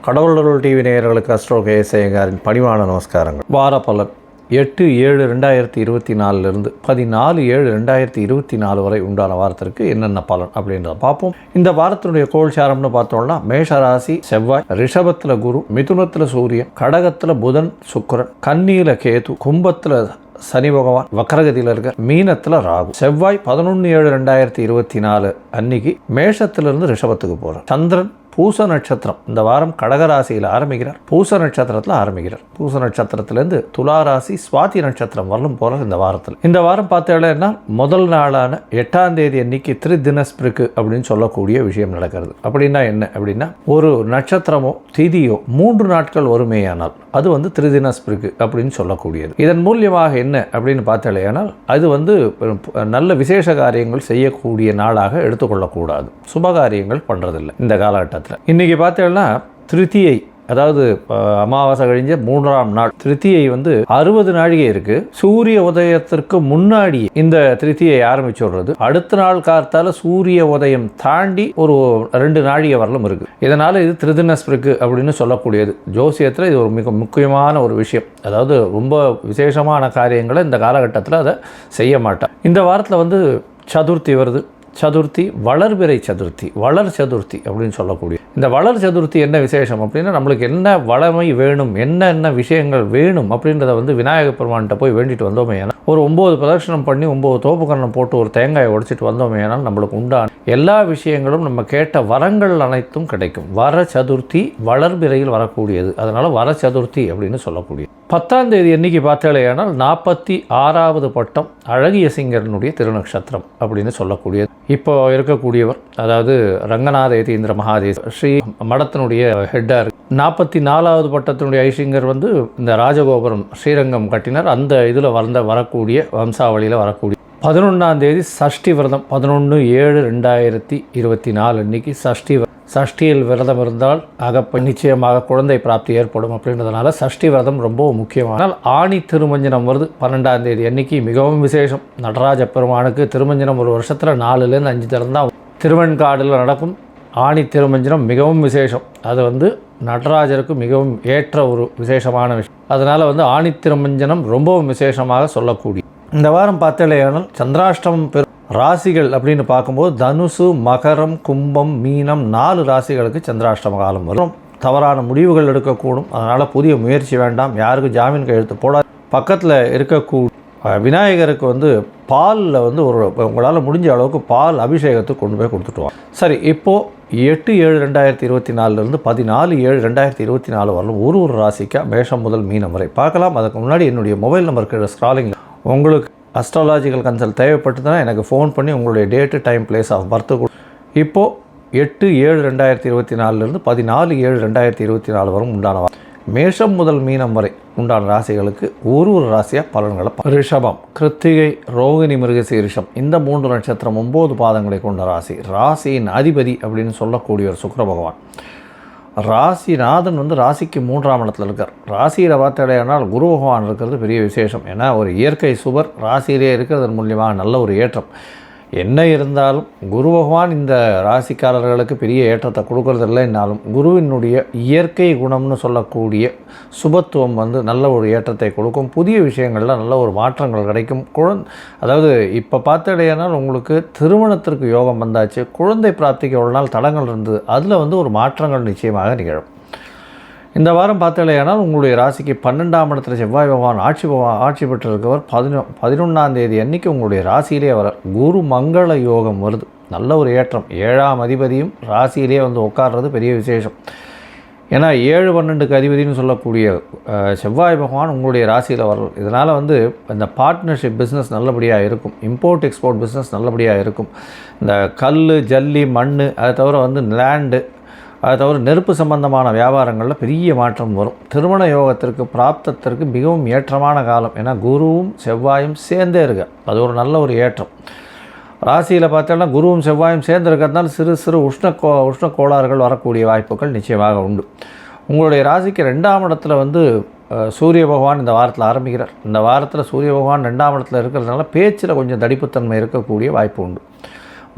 கடவுளர்கள் TV நேயர்களுக்கு astro KS ஐயங்காரின் பணிவான நமஸ்காரங்கள். வார பலன் 8/7/2024 14/7/2024 வரை உண்டான வாரத்திற்கு என்னென்ன பலன் அப்படின்றத பார்ப்போம். இந்த வாரத்தினுடைய கோல்சாரம்னு பார்த்தோம்னா மேஷராசி செவ்வாய், ரிஷபத்தில் குரு, மிதுனத்தில் சூரியன், கடகத்தில் புதன் சுக்கிரன், கன்னியில் கேது, கும்பத்தில் சனி பகவான் வக்கரகதியில் இருக்க, மீனத்தில் ராகு. செவ்வாய் 11/7/2024 அன்னைக்கு மேஷத்திலிருந்து ரிஷபத்துக்கு போகிறார். சந்திரன் பூச நட்சத்திரம் இந்த வாரம் கடகராசியில் ஆரம்பிக்கிறார். பூச நட்சத்திரத்தில் ஆரம்பிக்கிறார். பூச நட்சத்திரத்திலேருந்து துளாராசி சுவாதி நட்சத்திரம் வரலும் போகிறார் இந்த வாரத்தில். இந்த வாரம் பார்த்தீங்கன்னா முதல் நாளான 8ஆம் தேதி அன்னைக்கு திரிதினஸ்பிரிக்கு அப்படின்னு சொல்லக்கூடிய விஷயம் நடக்கிறது. அப்படின்னா என்ன அப்படின்னா, ஒரு நட்சத்திரமோ திதியோ 3 நாட்கள் வருமேயானால் அது திரிதினஸ்பிரிக்கு அப்படின்னு சொல்லக்கூடியது. இதன் மூலியமாக என்ன அப்படின்னு பார்த்தாலேயானால் அது நல்ல விசேஷ காரியங்கள் செய்யக்கூடிய நாளாக எடுத்துக்கொள்ளக்கூடாது. சுபகாரியங்கள் பண்ணுறதில்லை இந்த காலகட்டத்தில். இன்னைக்கு பார்த்தீங்கன்னா திருத்தியை, அதாவது அமாவாசை கழிஞ்ச 3ஆம் நாள் திருத்தியை 60 நாழிகை இருக்கு. சூரிய உதயத்திற்கு முன்னாடி இந்த திருத்தியை ஆரம்பிச்சுடுறது. அடுத்த நாள் காலத்தால சூரிய உதயம் தாண்டி ஒரு 2 நாழிகை வரலும் இருக்கு. இதனால இது திரிதினஸ்பிரிக்கு அப்படின்னு சொல்லக்கூடியது. ஜோசியத்தில் இது ஒரு மிக முக்கியமான ஒரு விஷயம். அதாவது ரொம்ப விசேஷமான காரியங்களை இந்த காலகட்டத்தில் அதை செய்ய மாட்டார். இந்த வாரத்தில் சதுர்த்தி வருது. சதுர்த்தி வளர்பிறை சதுர்த்தி, வளர் சதுர்த்தி அப்படின்னு சொல்லக்கூடிய இந்த வளர் சதுர்த்தி என்ன விசேஷம் அப்படின்னா, நம்மளுக்கு என்ன வளமை வேணும், என்னென்ன விஷயங்கள் வேணும் அப்படின்றத விநாயகர் பெருமான்கிட்ட போய் வேண்டிட்டு வந்தோமே ஏன்னா, ஒரு 9 பிரதட்சணம் பண்ணி 9 தோப்புக்கரணம் போட்டு ஒரு தேங்காயை உடைச்சிட்டு வந்தோமே ஏன்னால் நம்மளுக்கு உண்டான எல்லா விஷயங்களும் நம்ம கேட்ட வரங்கள் அனைத்தும் கிடைக்கும். வர சதுர்த்தி வளர்பிறையில் வரக்கூடியது. அதனால் வர சதுர்த்தி அப்படின்னு சொல்லக்கூடியது. 10ஆம் தேதி அன்னைக்கு பார்த்தாலேயானால் 46வது பட்டம் அழகிய சிங்கரனுடைய திருநக்ஷத்திரம் அப்படின்னு சொல்லக்கூடியது. இப்போ இருக்கக்கூடியவர், அதாவது ரங்கநாத யதீந்திர மகாதேவ் ஸ்ரீ மடத்தினுடைய ஹெட்டார். 44வது பட்டத்தினுடைய ஐசிங்கர் இந்த ராஜகோபுரம் ஸ்ரீரங்கம் கட்டினார். அந்த இதில் வரக்கூடிய வம்சாவளியில் வரக்கூடிய 11ஆம் தேதி சஷ்டி விரதம் 11/7/2024 அன்னைக்கு சஷ்டியில் விரதம் இருந்தால் நிச்சயமாக குழந்தை பிராப்தி ஏற்படும் அப்படின்றதுனால சஷ்டி விரதம் ரொம்ப முக்கியமான. ஆணி திருமஞ்சனம் வருது 12ஆம் தேதி அன்னைக்கு, மிகவும் விசேஷம். நடராஜ பெருமானுக்கு திருமஞ்சனம் ஒரு வருஷத்தில் 4லேருந்து 5 தரம் தான் திருவெண்காடில் நடக்கும். ஆணி திருமஞ்சனம் மிகவும் விசேஷம். அது நடராஜருக்கு மிகவும் ஏற்ற ஒரு விசேஷமான விஷயம். அதனால் ஆணி திருமஞ்சனம் ரொம்பவும் விசேஷமாக சொல்லக்கூடிய இந்த வாரம் பார்த்தாலேயானால் சந்திராஷ்டமம் ராசிகள் அப்படின்னு பார்க்கும்போது தனுசு, மகரம், கும்பம், மீனம் 4 ராசிகளுக்கு சந்திராஷ்டம காலம் வரும். தவறான முடிவுகள் எடுக்கக்கூடும். அதனால் புதிய முயற்சி வேண்டாம். யாருக்கும் ஜாமீன் கையெழுத்து போடாது. பக்கத்தில் இருக்கக்கூடிய விநாயகருக்கு பாலில் உங்களால் முடிஞ்ச அளவுக்கு பால் அபிஷேகத்துக்கு கொண்டு போய் கொடுத்துட்டுவாங்க. சரி, இப்போது 8/7/2024 14/7/2024 வரலும் ஒரு ராசிக்காக மேஷம் முதல் மீனம் வரை பார்க்கலாம். அதுக்கு முன்னாடி என்னுடைய மொபைல் நம்பருக்கு ஸ்க்ராலிங் உங்களுக்கு அஸ்ட்ராலாஜிக்கல் கன்சல்ட் தேவைப்பட்டுதுன்னா எனக்கு ஃபோன் பண்ணி உங்களுடைய date, time, place of birth இப்போது 8/7/2024 14/7/2024 வரும் உண்டான மேஷம் முதல் மீனம் வரை உண்டான ராசிகளுக்கு ஒரு ராசியாக பலன்களை. ரிஷபம், கிருத்திகை, ரோகிணி, மிருகசீரிஷம் இந்த 3 நட்சத்திரம் 9 பாதங்களை கொண்ட ராசி. ராசியின் அதிபதி அப்படின்னு சொல்லக்கூடிய ஒரு சுக்கிர பகவான். ராசிநாதன் ராசிக்கு 3ஆம் இடத்துல இருக்கார். ராசியில் பார்த்தாலேயானால் குரு பகவான் இருக்கிறது பெரிய விசேஷம். ஏன்னா ஒரு இயற்கை சுபர் ராசியிலே இருக்கிறதன் மூலியமாக நல்ல ஒரு ஏற்றம். என்ன இருந்தாலும் குரு பகவான் இந்த ராசிக்காரர்களுக்கு பெரிய ஏற்றத்தை கொடுக்கறதில்லைன்னாலும் குருவினுடைய இயற்கை குணம்னு சொல்லக்கூடிய சுபத்துவம் நல்ல ஒரு ஏற்றத்தை கொடுக்கும். புதிய விஷயங்களில் நல்ல ஒரு மாற்றங்கள் கிடைக்கும். அதாவது இப்போ பார்த்தாலேயானால் உங்களுக்கு திருமணத்திற்கு யோகம் வந்தாச்சு. குழந்தை பிராப்திக்கு எவ்வளோ நாள் தடங்கள் இருந்தது, அதில் ஒரு மாற்றங்கள் நிச்சயமாக நிகழும். இந்த வாரம் பார்த்தாலேயானால் உங்களுடைய ராசிக்கு 12ஆம் இடத்துல செவ்வாய் பகவான் ஆட்சி பெற்றிருக்கவர். 11ஆம் தேதி அன்னைக்கு உங்களுடைய ராசியிலே வர குரு மங்கள யோகம் வருது. நல்ல ஒரு ஏற்றம். 7ஆம் அதிபதியும் ராசியிலே உட்கார்றது பெரிய விசேஷம். ஏன்னா 7-12க்கு அதிபதினு சொல்லக்கூடிய செவ்வாய் பகவான் உங்களுடைய ராசியில் வரும். இதனால் இந்த பார்ட்னர்ஷிப் பிஸ்னஸ் நல்லபடியாக இருக்கும். இம்போர்ட் எக்ஸ்போர்ட் பிஸ்னஸ் நல்லபடியாக இருக்கும். இந்த கல், ஜல்லி, மண், அதை தவிர லேண்டு, அதை தவிர நெருப்பு சம்பந்தமான வியாபாரங்களில் பெரிய மாற்றம் வரும். திருமண யோகத்திற்கு பிராப்தத்திற்கு மிகவும் ஏற்றமான காலம். ஏன்னா குருவும் செவ்வாயும் சேர்ந்தே இருக்க, அது ஒரு நல்ல ஒரு ஏற்றம். ராசியில் பார்த்தோன்னா குருவும் செவ்வாயும் சேர்ந்து இருக்கிறதுனால சிறு உஷ்ண கோளாறுகள் வரக்கூடிய வாய்ப்புகள் நிச்சயமாக உண்டு. உங்களுடைய ராசிக்கு 2ஆம் இடத்துல சூரிய பகவான் இந்த வாரத்தில் ஆரம்பிக்கிறார். இந்த வாரத்தில் சூரிய பகவான் 2ஆம் இடத்துல இருக்கிறதுனால பேச்சில் கொஞ்சம் தடிப்புத்தன்மை இருக்கக்கூடிய வாய்ப்பு உண்டு.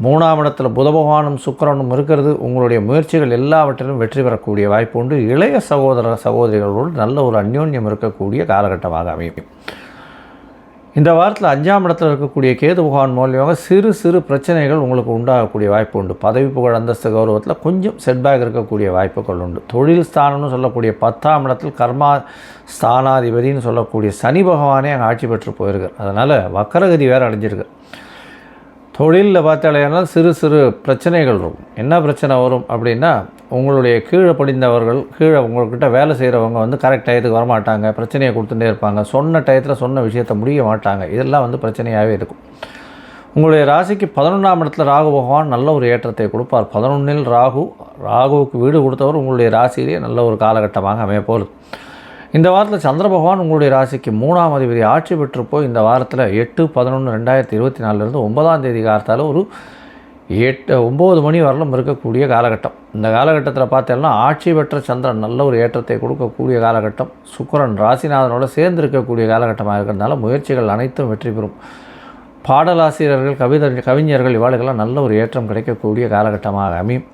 3ஆம் இடத்துல புத பகவானும் சுக்கிரனும் இருக்கிறது உங்களுடைய முயற்சிகள் எல்லாவற்றிலும் வெற்றி பெறக்கூடிய வாய்ப்பு உண்டு. இளைய சகோதர சகோதரிகளோடு நல்ல ஒரு அந்யோன்யம் இருக்கக்கூடிய காலகட்டமாக அமையும். இந்த வாரத்தில் 5ஆம் இடத்தில் இருக்கக்கூடிய கேது பகவான் மூலியமாக சிறு சிறு பிரச்சனைகள் உங்களுக்கு உண்டாகக்கூடிய வாய்ப்பு உண்டு. பதவி புகழ் அந்தஸ்து கௌரவத்தில் கொஞ்சம் செட்பேக் இருக்கக்கூடிய வாய்ப்புகள் உண்டு. தொழில் ஸ்தானம்னு சொல்லக்கூடிய 10ஆம் இடத்தில் கர்மா ஸ்தானாதிபதினு சொல்லக்கூடிய சனி பகவானே அங்கே ஆட்சி பெற்று போயிருக்கார். அதனால் வக்கரகதி வேறு அடைஞ்சிருக்கு. தொழிலில் பார்த்தாலேனா சிறு சிறு பிரச்சனைகள் இருக்கும். என்ன பிரச்சனை வரும் அப்படின்னா, உங்களுடைய கீழே படிந்தவர்கள், கீழே உங்கள்கிட்ட வேலை செய்கிறவங்க வந்து கரெக்ட் டயத்துக்கு வரமாட்டாங்க, பிரச்சனையை கொடுத்துட்டே இருப்பாங்க, சொன்ன டயத்தில் சொன்ன விஷயத்தை முடிய மாட்டாங்க. இதெல்லாம் வந்து பிரச்சனையாகவே இருக்கும். உங்களுடைய ராசிக்கு 11ஆம் இடத்துல ராகு பகவான் நல்ல ஒரு ஏற்றத்தை கொடுப்பார். 11இல் ராகுவுக்கு வீடு கொடுத்தவர் உங்களுடைய ராசியிலே நல்ல ஒரு காலகட்டமாக அமைய போகுது. இந்த வாரத்தில் சந்திர பகவான் உங்களுடைய ராசிக்கு 3ஆம் அதிபதி ஆட்சி பெற்று போய் இந்த வாரத்தில் 8/11/2024 9ஆம் தேதி காலத்தால் ஒரு 9 மணி வரலும் இருக்கக்கூடிய காலகட்டம். இந்த காலகட்டத்தில் பார்த்தோம்னா ஆட்சி பெற்ற சந்திரன் நல்ல ஒரு ஏற்றத்தை கொடுக்கக்கூடிய காலகட்டம். சுக்கிரன் ராசிநாதனோடு சேர்ந்து இருக்கக்கூடிய காலகட்டமாக இருக்கிறதுனால முயற்சிகள் அனைத்தும் வெற்றி பெறும். பாடலாசிரியர்கள், கவிஞர்கள் இவாளுக்கெல்லாம் நல்ல ஒரு ஏற்றம் கிடைக்கக்கூடிய காலகட்டமாக அமையும்.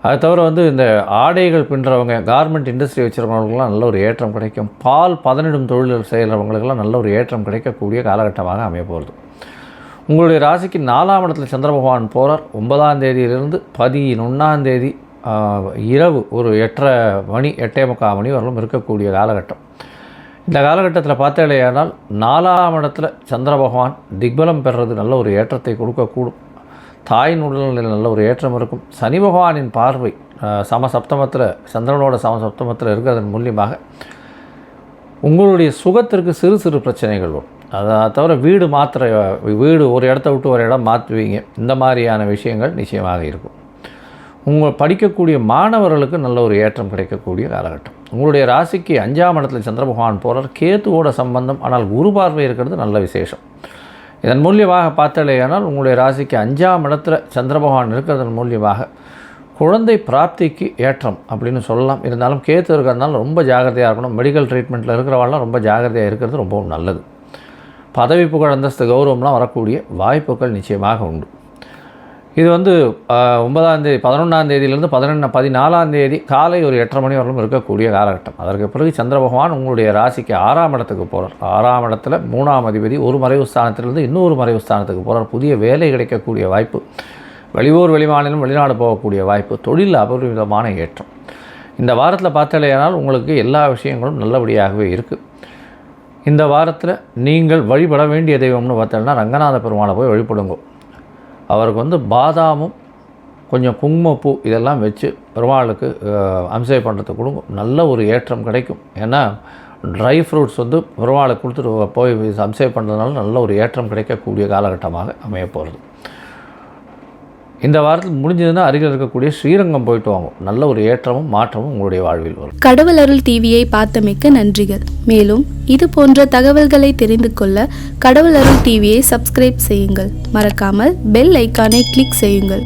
அதை தவிர வந்து இந்த ஆடைகள் பின்னுறவங்க, கார்மெண்ட் இண்டஸ்ட்ரி வச்சுருக்கிறவங்களுக்கெல்லாம் நல்ல ஒரு ஏற்றம் கிடைக்கும். பால் பதனிடும் தொழில் செய்கிறவங்களுக்கெல்லாம் நல்ல ஒரு ஏற்றம் கிடைக்கக்கூடிய காலகட்டமாக அமைய போகிறது. உங்களுடைய ராசிக்கு 4ஆம் இடத்துல சந்திர பகவான் போகிறார். 9ஆம் தேதியிலிருந்து 11ஆம் தேதி இரவு ஒரு 8:30 மணி வரலும் இருக்கக்கூடிய காலகட்டம். இந்த காலகட்டத்தில் பார்த்தாலேயானால் 4ஆம் இடத்துல சந்திர பகவான் திக்பலம் பெறுறது நல்ல ஒரு ஏற்றத்தை கொடுக்கக்கூடும். தாயின் உடல்நிலையில் நல்ல ஒரு ஏற்றம் இருக்கும். சனி பகவானின் பார்வை சமசப்தமத்தில், சந்திரனோட சமசப்தமத்தில் இருக்கிறதன் மூலியமாக உங்களுடைய சுகத்திற்கு சிறு சிறு பிரச்சனைகள் வரும். அதை தவிர வீடு ஒரு இடத்த விட்டு ஒரு இடம் மாற்றுவீங்க. இந்த மாதிரியான விஷயங்கள் நிச்சயமாக இருக்கும். உங்கள் படிக்கக்கூடிய மாணவர்களுக்கு நல்ல ஒரு ஏற்றம் கிடைக்கக்கூடிய காலகட்டம். உங்களுடைய ராசிக்கு 5ஆம் இடத்துல சந்திர பகவான் போகிறார். கேத்துவோட சம்பந்தம், ஆனால் குரு பார்வை இருக்கிறது நல்ல விசேஷம். இதன் மூலியமாக பார்த்தாலேயானால் உங்களுடைய ராசிக்கு 5ஆம் இடத்துல சந்திர பகவான் இருக்கிறதன் மூலியமாக குழந்தை பிராப்திக்கு ஏற்றம் அப்படின்னு சொல்லலாம். இருந்தாலும் கேத்து இருக்கிறதுனால ரொம்ப ஜாகிரதையாக இருக்கணும். மெடிக்கல் ட்ரீட்மெண்ட்டில் இருக்கிறவாள்லாம் ரொம்ப ஜாகிரதையாக இருக்கிறது ரொம்பவும் நல்லது. பதவி புகழ் அந்தஸ்து கௌரவம்லாம் வரக்கூடிய வாய்ப்புகள் நிச்சயமாக உண்டு. இது வந்து 11ஆம் தேதியிலிருந்து 14ஆம் தேதி காலை ஒரு 8:30 மணி வரலும் இருக்கக்கூடிய காலகட்டம். அதற்கு பிறகு சந்திர பகவான் உங்களுடைய ராசிக்கு 6ஆம் இடத்துக்கு போகிறார். 6ஆம் இடத்துல 3ஆம் அதிபதி ஒரு மறைவு ஸ்தானத்திலிருந்து இன்னொரு மறைவு ஸ்தானத்துக்கு போகிறார். புதிய வேலை கிடைக்கக்கூடிய வாய்ப்பு, வெளியூர் வெளிமாநிலம் வெளிநாடு போகக்கூடிய வாய்ப்பு, தொழில் அபரிமிதமான ஏற்றம். இந்த வாரத்தில் பார்த்தாலேயானால் உங்களுக்கு எல்லா விஷயங்களும் நல்லபடியாகவே இருக்குது. இந்த வாரத்தில் நீங்கள் வழிபட வேண்டிய தெய்வம்னு பார்த்தோம்னா ரங்கநாத பெருமாளை போய் வழிபடுங்க. அவருக்கு வந்து பாதாமும் கொஞ்சம் குங்குமப்பூ இதெல்லாம் வச்சு பெருமாளுக்கு அபிஷேகம் பண்ணுறதுக்கு கொடுங்க. நல்ல ஒரு ஏற்றம் கிடைக்கும். ஏன்னா ட்ரை ஃப்ரூட்ஸ் வந்து பெருமாளுக்கு கொடுத்துட்டு போய் அபிஷேகம் பண்ணுறதுனால நல்ல ஒரு ஏற்றம் கிடைக்கக்கூடிய காலகட்டமாக அமைய போகிறது. இந்த வாரத்தில் முடிஞ்சதுன்னா அருகில் இருக்கக்கூடிய ஸ்ரீரங்கம் போயிட்டு வாங்க. நல்ல ஒரு ஏற்றமும் மாற்றமும் உங்களுடைய வாழ்வில் வரும். கடவுள் அருள் டிவியை பார்த்தமைக்க நன்றிகள். மேலும் இது போன்ற தகவல்களை தெரிந்து கொள்ள கடவுள் அருள் டிவியை சப்ஸ்கிரைப் செய்யுங்கள். மறக்காமல் பெல் ஐக்கானை கிளிக் செய்யுங்கள்.